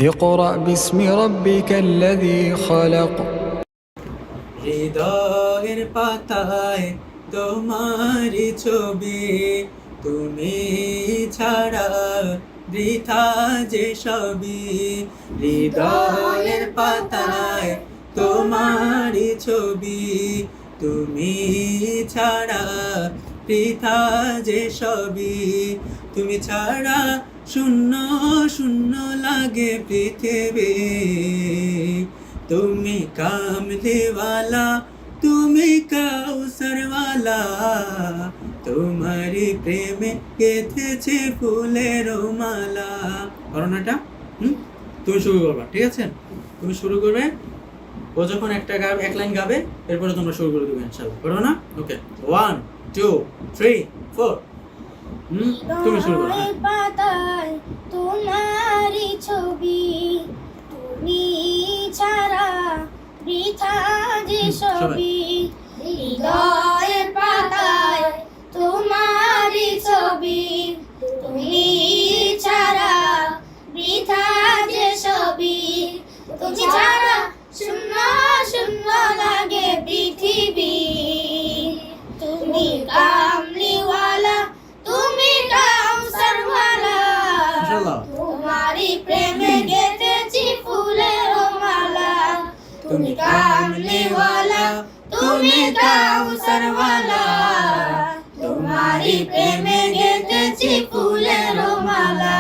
اقرأ باسم ربك الذي خلق হৃদয়ের পাতায় তোমারি ছবি, তুমি ছাড়া বৃথা যে সবই। হৃদয়ের পাতায় তোমারি ছবি, তুমি ছাড়া বৃথা যে সবই। তুমি ছাড়া শূন্য শূন্য লাগে পৃথিবী। তুমি কামলিওয়ালা, তুমি কাউসারওয়ালা, তোমারি প্রেমে গেঁথেছে ফুলের মালা। করো না এটা? তুমি শুরু করবা, ঠিক আছে? তুমি শুরু করবে, ও যখন একটা গাবে, এক লাইন গাবে, এরপরে তোমরা শুরু করে দেবে ইনশাআল্লাহ। করো না? ওকে, 1 2 3 4। তুমি শুরু করো। পাতায় তোমারি ছবি, তুমি ছাড়া বৃথা যে সবই। হৃদয়ের পাতায় তোমারি ছবি, তুমি ছাড়া বৃথা যে সবই। তুমি ছাড়া শূন্য শূন্য লাগে পৃথিবী। তুমি কামলিওয়ালা, তুমি কাউসারওয়ালা, তোমারি প্রেমে গেঁথেছি ফুলের মালা। তুমি কামলিওয়ালা, তুমি কাউসারওয়ালা, তোমারি প্রেমে গেঁথেছি ফুলের মালা।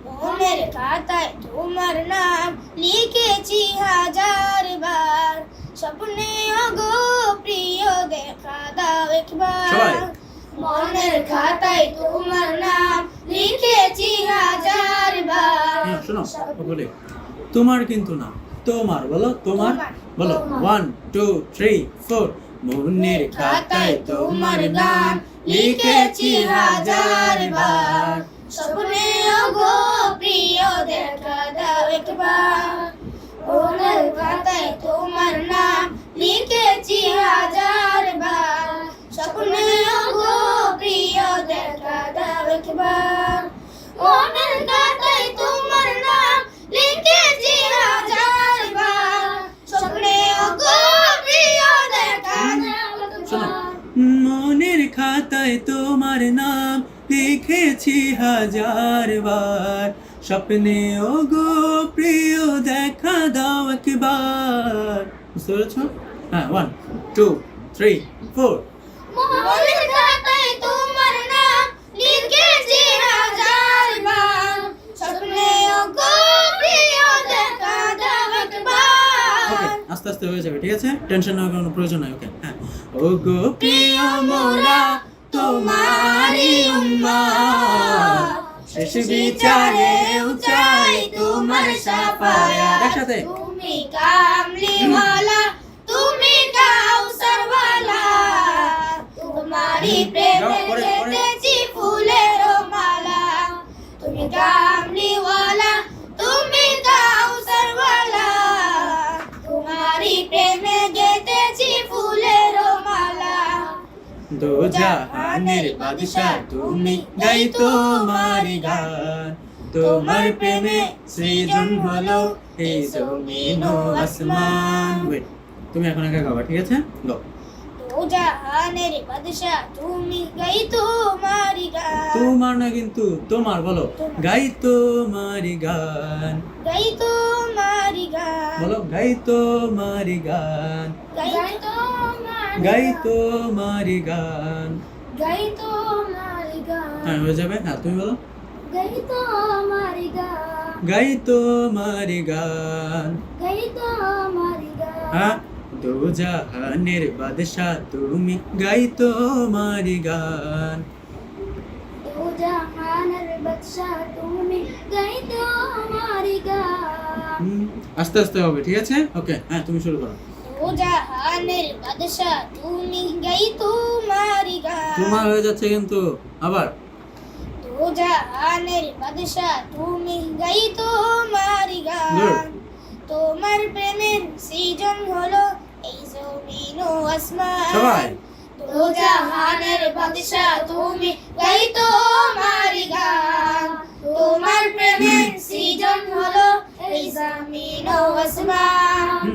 মনের খাতায় তোমার নাম লিখেছি হাজার বার, স্বপ্নে ওগো প্রিয় দেখা দাও একবার। মনের খাতায় তোমার নাম লিখেছি হাজার বার। শোনো, বলে তোমার কিন্তু না, তোমার বলো, তোমার বলো। 1 2 3 4। মনের খাতায় তোমার নাম লিখেছি হাজার বার, স্বপ্নে ওগো প্রিয় দেখা দাও একবার। মনের খাতায় তোমার নাম লিখেছি হাজার বার, স্বপ্নে ওগো প্রিয় দেখা দাও একবার। মনের খাতায় তোমার নাম লিখেছি হাজার বার, স্বপ্নে ওগো প্রিয় দেখা দাও একবার। মনের খাতায় তোমার নাম লিখেছি হাজার বার, স্বপ্নে ওগো প্রিয় দেখা দাও একবার। বুঝতে পেরেছো? হ্যাঁ, 1 2 3 4। মনের খাতায় তোমার নাম লিখেছি হাজার বার, স্বপ্নে ওগো প্রিয় দেখা দাও একবার। ওকে, আস্তে আস্তে হয়ে যাবে, ঠিক আছে? টেনশন নেওয়ার কোনো প্রয়োজন নাই। ওকে, হ্যাঁ। ওগো প্রিয় মোরা তোমারি উম্মাহ, শেষ বিচারেও চাই তোমার শাফায়াত। একসাথে। তুমি কামলিওয়ালা, তুমি কাউসারওয়ালা, তোমারি প্রেমে গেঁথেছি ফুলের মালা। তুমি কামলিওয়ালা, তুমি কাউসারওয়ালা, তোমারি প্রেমে গেঁথেছি ফুলের মালা। দো জাহানের বাদশা তুমি, গাই তোমারি গান। তোমার প্রেমে সৃজন হলো এই জমিন ও আসমান। ওয়েট, তুমি এখন একা গাবা, ঠিক আছে? গো। দো জাহানের বাদশা তুমি, গাই তোমারি গান। তোমার না কিন্তু, তোমার বলো। গাই তোমারি গান, গাই তোমারি গান, বলো। গাই তোমারি গান, গাই তোমারি গাই তোমারি গান। গাই তোমারি গান। হ্যাঁ, হয়ে যাবে। হ্যাঁ, তুমি বলো। গাই তোমারি গান, গাই তোমারি গান। গাই তোমারি গান। হ্যাঁ, দো জাহানের বাদশা তুমি, গাই তোমারি গান। দো জাহানের বাদশা তুমি, গাই তোমারি গান। আস্তে আস্তে হবে, ঠিক আছে? ওকে, হ্যাঁ, তুমি শুরু করো। দো জাহানের বাদশা তুমি, গাই তোমারি গান। তোমার হয়ে যাচ্ছে কিন্তু, আবার। দো জাহানের বাদশা তুমি, গাই তোমারি গান। তোমার প্রেমের সৃজন হলো এই জমিন ও আসমান। সবাই। দো জাহানের বাদশা তুমি, গাই তোমারি গান। তোমার প্রেমের সৃজন হলো এই জমিন ও আসমান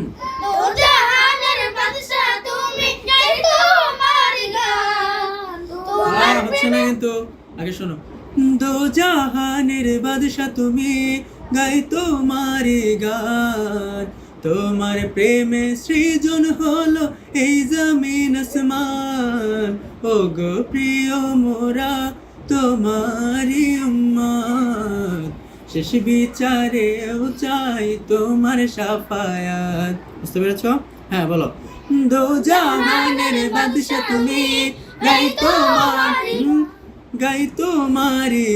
দো জাহানের বাদশা তুমি গাই তোমার গান তোমার হচ্ছে না কিন্তু আগে শোনো দো জাহানের বাদশা তুমি গাই তোমার গান তোমার প্রেমে সৃজন হলো এই জমিন আসমান ও গো প্রিয় মোরা তোমারি উম্মত শেষ বিচারেও চাই তোমার শাফায়াত বুঝতে পেরেছো হ্যাঁ বলো দো জাহানের বাদশা তুমি গাই তোমারি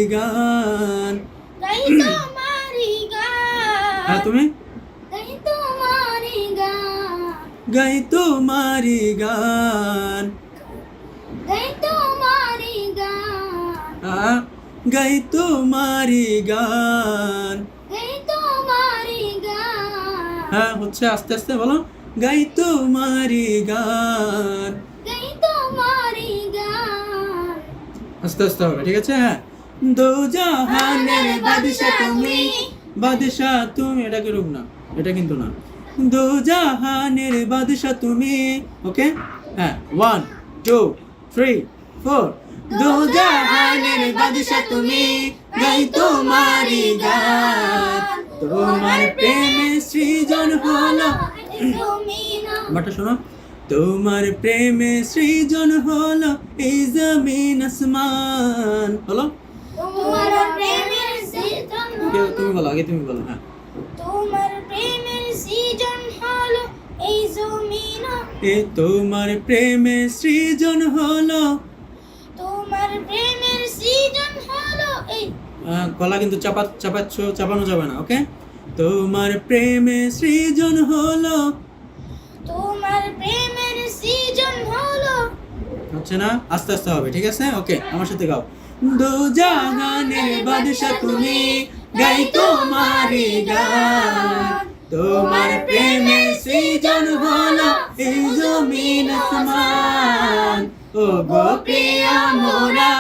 গান গাই তোমারি গান হ্যাঁ তুমি গাই তোমারি গান গাই তোমারি গান গাই তোমারি গান গাই তোমারি গান গাই তোমারি গান হ্যাঁ হচ্ছে আস্তে আস্তে বলো গাই তোমারি গান গাই তোমারি গান আস্তে আস্তে হবে ঠিক আছে হ্যাঁ দো জাহানের বাদশা তুমি এটা কি রূপ না এটা কিন্তু না দো জাহানের বাদশা তুমি ওকে হ্যাঁ 1 2 3 4 দো জাহানের বাদশা তুমি গাই তোমারি গান তোমার প্রেমে সৃজন হলো বাটা শোনো তোমার প্রেমে সৃজন হলো এই জমিন আসমান হলো তোমার প্রেমের সৃজন তুমি বলো আগে তুমি বলো হ্যাঁ তোমার প্রেমের সৃজন হলো এই জমিন এ তোমার প্রেমে সৃজন হলো তোমার প্রেমের সৃজন হলো এই গলা কিন্তু চাপানো যাবে না ওকে তোমার প্রেমে সৃজন হলো তোমার প্রেমের সৃজন হলো হচ্ছে না আস্তে আস্তে হবে ঠিক আছে ওকে আমার সাথে গাও দো জাহানের বাদশা তুমি গাই তোমারি গান তোমার প্রেমে সৃজন হলো এই জমিন আসমান ও গো প্রিয় মোরা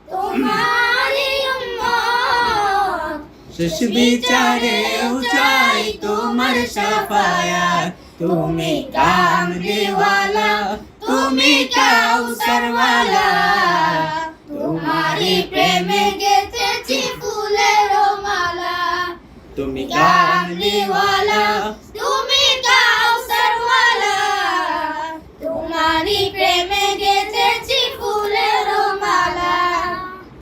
তোমারি উম্মত শেষ বিচারেও চাই তোমার শাফায়াত তুমি কামলিওয়ালা তুমি কাউসারওয়ালা তোমারি প্রেমে গেথেছি ফুলের মালা তুমি কামলিওয়ালা